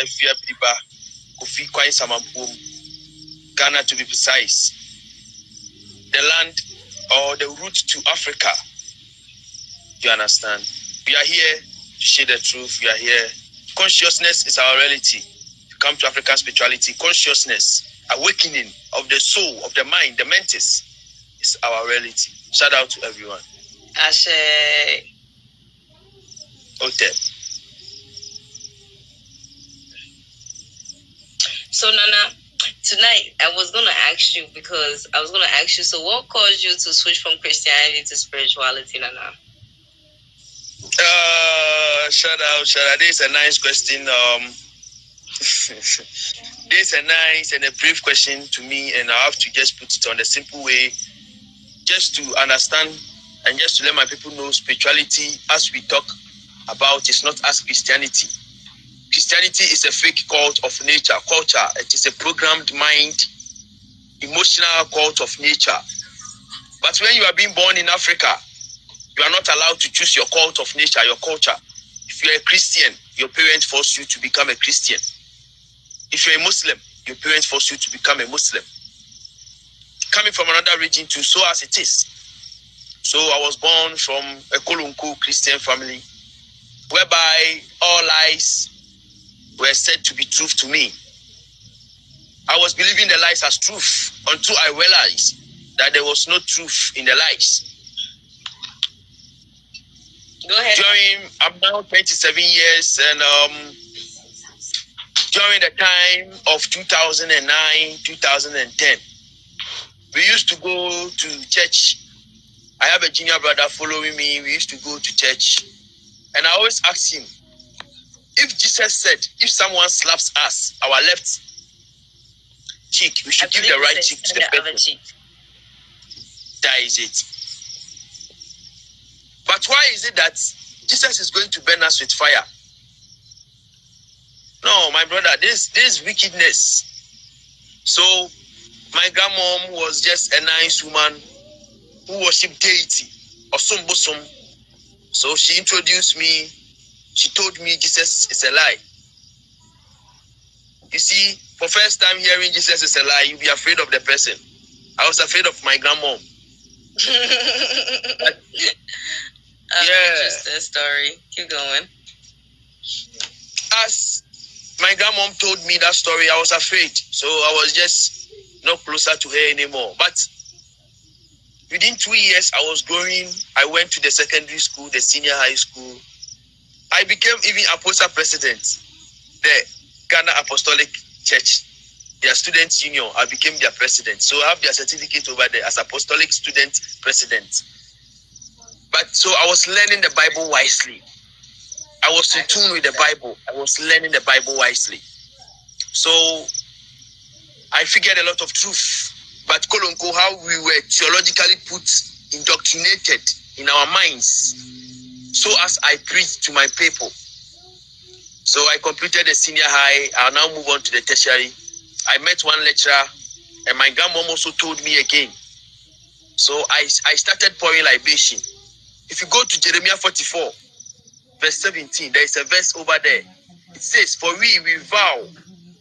Efia Biba, Kofi Kwai Samampum, Ghana to be precise. The land or the route to Africa. You understand? We are here to share the truth. We are here. Consciousness is our reality. To come to African spirituality, consciousness, awakening of the soul, of the mind, the mentis is our reality. Shout out to everyone. Ashe. Okay. So Nana, tonight I was gonna ask you so what caused you to switch from Christianity to spirituality, Nana? Shout out. This is a nice question. This is a nice and a brief question to me, and I have to just put it on the simple way, just to understand and just to let my people know spirituality, as we talk about, is not as Christianity. Christianity is a fake cult of nature, culture. It is a programmed mind, emotional cult of nature. But when you are being born in Africa, you are not allowed to choose your cult of nature, your culture. If you're a Christian, your parents force you to become a Christian. If you're a Muslim, your parents force you to become a Muslim. Coming from another region too, so as it is. So I was born from a Kolonko Christian family, whereby all lies were said to be truth to me. I was believing the lies as truth until I realized that there was no truth in the lies. Go ahead. I'm now 27 years, and during the time of 2009, 2010, we used to go to church. I have a junior brother following me. We used to go to church. And I always ask him, if Jesus said, if someone slaps us, our left cheek, we should give the right cheek to the person. That is it. But why is it that Jesus is going to burn us with fire? No, my brother, this wickedness. So my grandmom was just a nice woman who worshipped deity, Osum Bosum. So she introduced me. She told me Jesus is a lie. You see, for first time hearing Jesus is a lie, you'll be afraid of the person. I was afraid of my grandmom. Interesting story. Keep going. As my grandmom told me that story, I was afraid. So I was just not closer to her anymore. But within 2 years, I was growing. I went to the secondary school, the senior high school. I became even apostle president, the Ghana Apostolic Church, their students' union. I became their president. So I have their certificate over there as apostolic student president. But so I was learning the Bible wisely. I was in tune with the Bible. I was learning the Bible wisely. So I figured a lot of truth. But Kolonko, how we were theologically indoctrinated in our minds, so as I preached to my people. So I completed the senior high. I'll now move on to the tertiary. I met one lecturer, and my grandmom also told me again. So I started pouring libation. If you go to Jeremiah 44, verse 17, there is a verse over there. It says, for we vow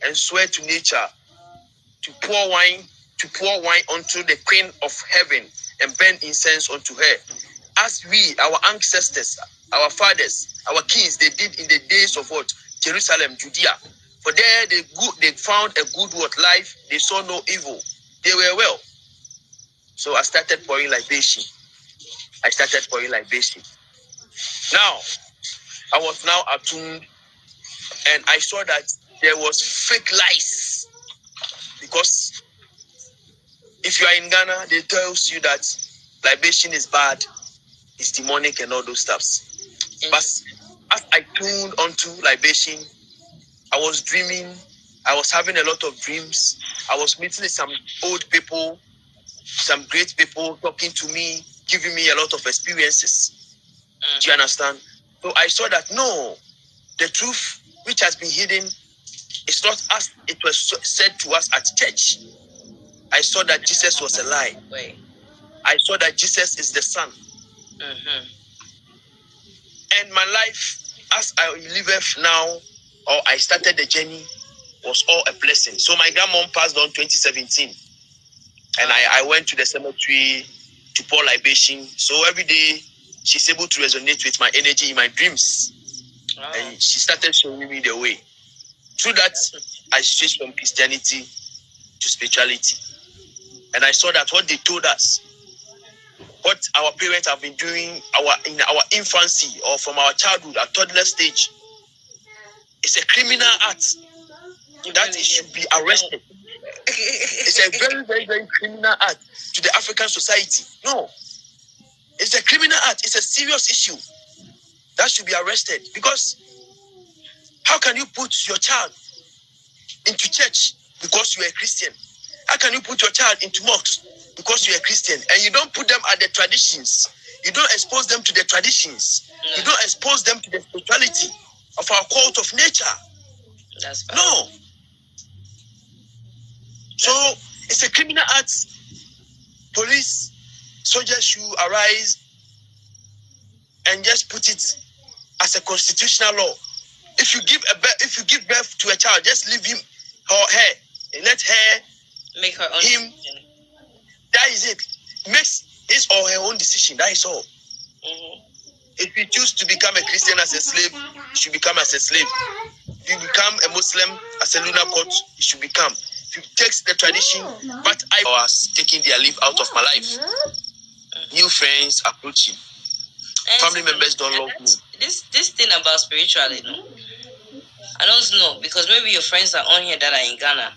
and swear to nature to pour wine unto the Queen of heaven and burn incense unto her. As we, our ancestors, our fathers, our kings, they did in the days of what? Jerusalem, Judea. For there they found a good word, life. They saw no evil. They were well. So I started pouring libation. Now, I was now attuned, and I saw that there was fake lies. Because if you are in Ghana, they tell you that libation is bad, it's demonic and all those stuffs. But as I tuned onto libation, I was dreaming. I was having a lot of dreams. I was meeting some old people, some great people talking to me, giving me a lot of experiences. Do you understand? So I saw that no, the truth which has been hidden is not as it was said to us at church. I saw that Jesus was a lie. I saw that Jesus is the Son. And my life, as I live now, or I started the journey was all a blessing. So my grandmom passed on 2017, and I went to the cemetery to pour libation. So every day she's able to resonate with my energy in my dreams. And she started showing me the way. Through that, I switched from Christianity to spirituality. And I saw that what they told us, what our parents have been doing in our infancy or from our childhood at toddler stage, is a criminal act that it should be arrested. It's a very, very, very criminal act to the African society. No, it's a criminal act. It's a serious issue that should be arrested. Because how can you put your child into church because you are a Christian? How can you put your child into mosque because you are a Christian? And you don't put them at the traditions. You don't expose them to the traditions. No. You don't expose them to the spirituality of our cult of nature. That's fine. No. So it's a criminal act. Police, soldiers should arise and just put it as a constitutional law. If you give birth to a child, just leave him or her and let her make her own him decision. That is it. Makes his or her own decision. That is all. Mm-hmm. If you choose to become a Christian as a slave, you should become as a slave. If you become a Muslim as a lunar court, you should become. If you take the tradition, but I was taking their leave out of my life. New friends approaching. Family members don't love me. This thing about spirituality, no? I don't know, because maybe your friends are on here that are in Ghana.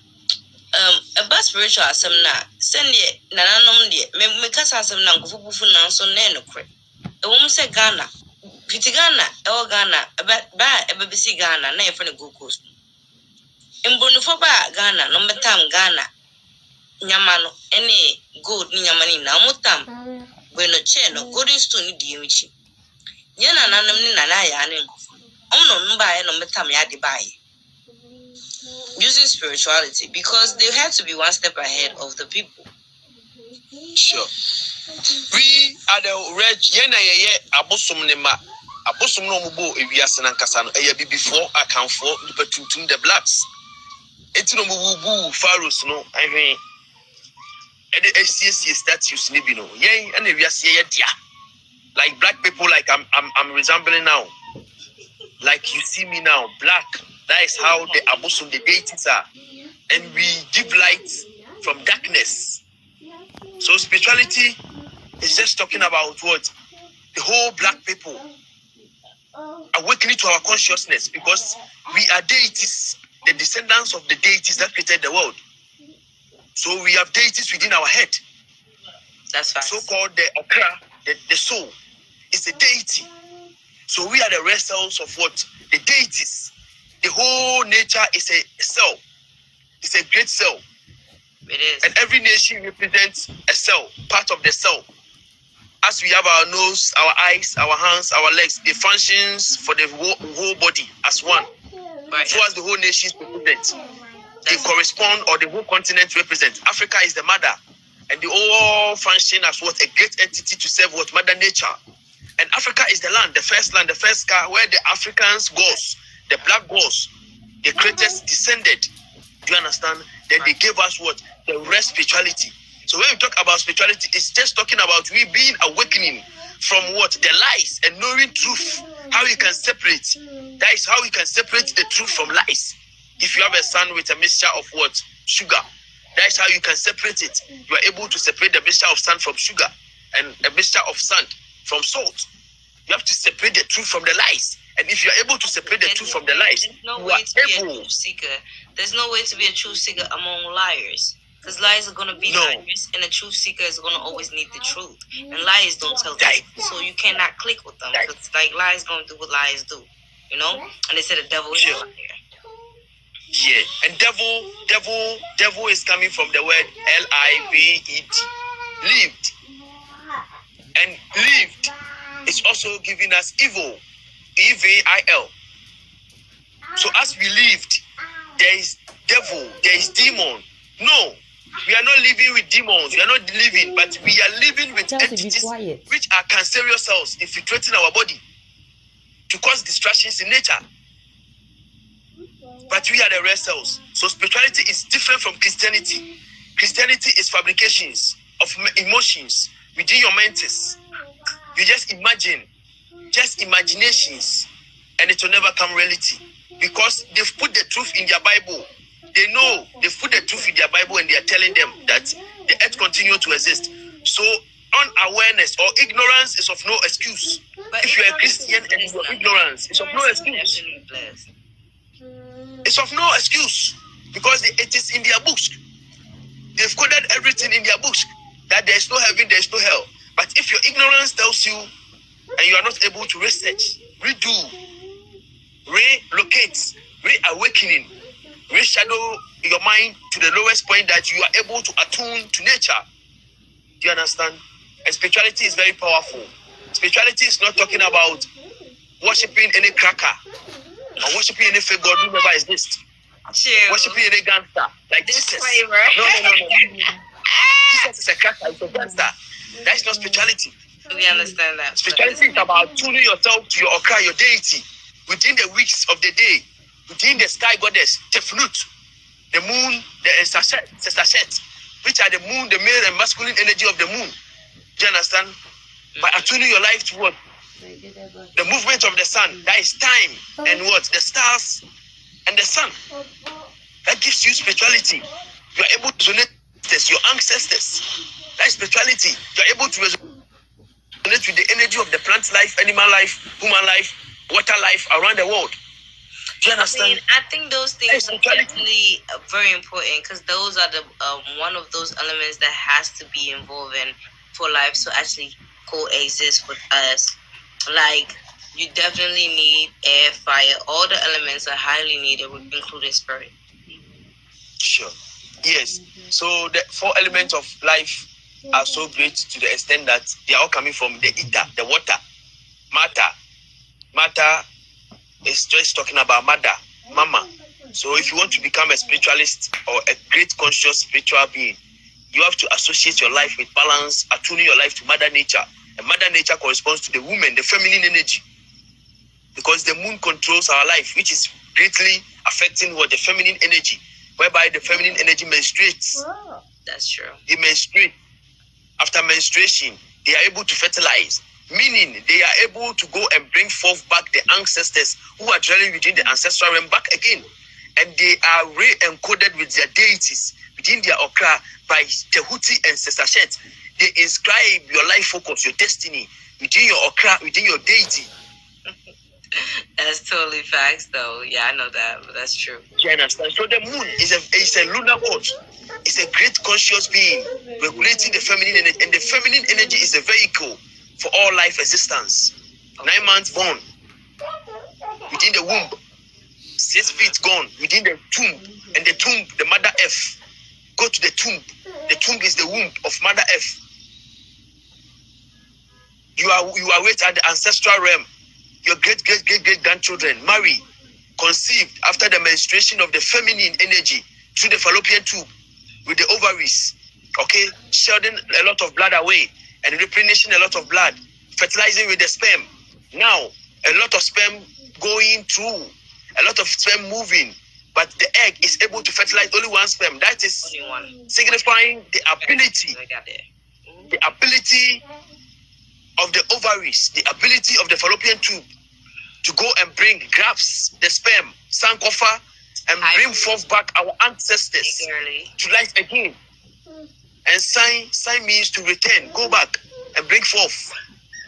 About spiritual asemna, send it nananom de me kasa asemna ngofubufu na nso na enokre. Ewom se Ghana, fiti Ghana, Ghana, ba bisi Ghana na yefre ne Gold Coast. Mbonufo ba Ghana, no metam Ghana. Nyama no ene gold ni nyama ni na mutam. Bueno che no golden stone ni di enchi. Nye nananom ni nana ya ne ngofu. Omno mba no metam ya de bae. Using spirituality, because they have to be one step ahead of the people. Sure. We are the red yena ye abosum ne ma abosum no mubo ewiase na nkasa no eye before account for the the blacks. Eti no mubu pharaohs no ahwen e de ACC statues ni bi no yen na ewiase ye dia. Like black people, like I'm resembling now. Like you see me now, black. That is how the abusum, the deities are. And we give light from darkness. So spirituality is just talking about what? The whole black people awakening to our consciousness, because we are deities, the descendants of the deities that created the world. So we have deities within our head. That's fine. So-called the okra, the soul, is a deity. So we are the red cells of what? The deities. The whole nature is a cell. It's a great cell. It is. And every nation represents a cell, part of the cell. As we have our nose, our eyes, our hands, our legs, it functions for the whole body as one. Right. So as the whole nation represents, they correspond, or the whole continent represents. Africa is the mother, and they all function as what? A great entity to serve what? Mother Nature. And Africa is the land, the first sky where the Africans goes. The black gods, the creators descended. Do you understand? Then they gave us what? The rest spirituality. So when we talk about spirituality, it's just talking about we being awakening from what? The lies, and knowing truth. How you can separate. That is how you can separate the truth from lies. If you have a sun with a mixture of what? Sugar. That is how you can separate it. You are able to separate the mixture of sand from sugar, and a mixture of sand from salt. You have to separate the truth from the lies. And if you're able to separate the truth from the lies, there's no way to be a truth seeker. There's no way to be a truth seeker among liars. Because lies are going to be liars, and a truth seeker is going to always need the truth. And lies don't tell the truth, so you cannot click with them. Because like lies going to do what lies do, you know? And they say the devil is a liar. Yeah, and devil is coming from the word L-I-V-E-D. Lived. And lived is also giving us evil. E-V-I-L. So as we lived, there is devil, there is demon. No, we are not living with demons. We are not living, but we are living with entities which are cancerous cells infiltrating our body to cause distractions in nature. but we are the red cells. So spirituality is different from Christianity. Christianity is fabrications of emotions within your mentis. You just imagine, just imaginations, and it will never come reality because they've put the truth in their Bible. They know they've put the truth in their Bible and they are telling them that the earth continues to exist. So unawareness or ignorance is of no excuse. But if you're a Christian and you're ignorance, it's of no excuse. It's of no excuse because it is in their books. They've coded everything in their books that there is no heaven, there is no hell. But if your ignorance tells you and you are not able to research, redo, relocate, reawakening, reshadow your mind to the lowest point that you are able to attune to nature. Do you understand? And spirituality is very powerful. Spirituality is not talking about worshiping any cracker or worshiping any fake god who never exists. Worshiping any gangster like Jesus. No. Jesus is a cracker, it's a gangster. That is not spirituality. We understand that. Spirituality is about tuning yourself to your okra, your deity, within the weeks of the day, within the sky goddess, Tefnut, the moon, the Sesachet, which are the moon, the male and masculine energy of the moon. Do you understand? By attuning your life to what? The movement of the sun, that is time, and what? The stars and the sun. That gives you spirituality. You are able to resonate with your ancestors. That is spirituality. You are able to resonate with the energy of the plant life, animal life, human life, water life around the world. Do you understand? I think those things are definitely very important because those are the one of those elements that has to be involved in for life to actually coexist with us. Like, you definitely need air, fire. All the elements are highly needed, including spirit. Sure. Yes. So the 4 elements of life are so great to the extent that they are all coming from the ether, the water, matter. Matter is just talking about mother, mama. So if you want to become a spiritualist or a great conscious spiritual being, you have to associate your life with balance, attuning your life to Mother Nature. And Mother Nature corresponds to the woman, the feminine energy. Because the moon controls our life, which is greatly affecting what the feminine energy, whereby the feminine energy menstruates. Oh, that's true. They menstruate. After menstruation, they are able to fertilize, meaning they are able to go and bring forth back the ancestors who are dwelling within the ancestral realm back again. And they are re-encoded with their deities within their okra by Tehuti and Sesachet. They inscribe your life focus, your destiny within your okra, within your deity. That's totally facts, though. Yeah, I know that, but that's true. You understand? So the moon is a lunar god. It's a great conscious being regulating the feminine energy, and the feminine energy is a vehicle for all life existence. Okay. 9 months born within the womb, 6 feet gone within the tomb, and the tomb, the Mother Earth. Go to the tomb. The tomb is the womb of Mother Earth. You are wait at the ancestral realm. Your great grandchildren marry, conceived after the menstruation of the feminine energy through the fallopian tube with the ovaries, okay, shedding a lot of blood away and replenishing a lot of blood, fertilizing with the sperm. Now, a lot of sperm going through, a lot of sperm moving, but the egg is able to fertilize only one sperm. That is signifying the ability of the ovaries, the ability of the fallopian tube to go and grasp the sperm, sankofa, and bring forth back our ancestors to life again. And sign means to return, go back and bring forth.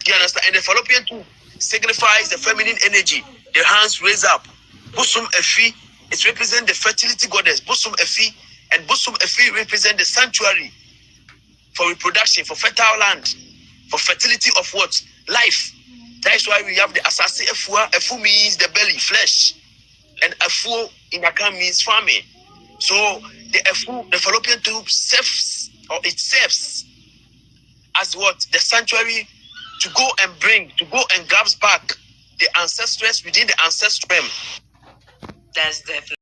Do you understand? And the fallopian tube signifies the feminine energy. The hands raise up. Busum Efi, it represents the fertility goddess. Busum Efi, and Busum Efi represent the sanctuary for reproduction, for fertile land, for fertility of what? Life. That is why we have the Asasi Efua. Efu means the belly, flesh. And Efu in Akan means farming. So the Efu, the fallopian tube serves as what? The sanctuary to go and grab back the ancestors within the ancestral realm. That's definitely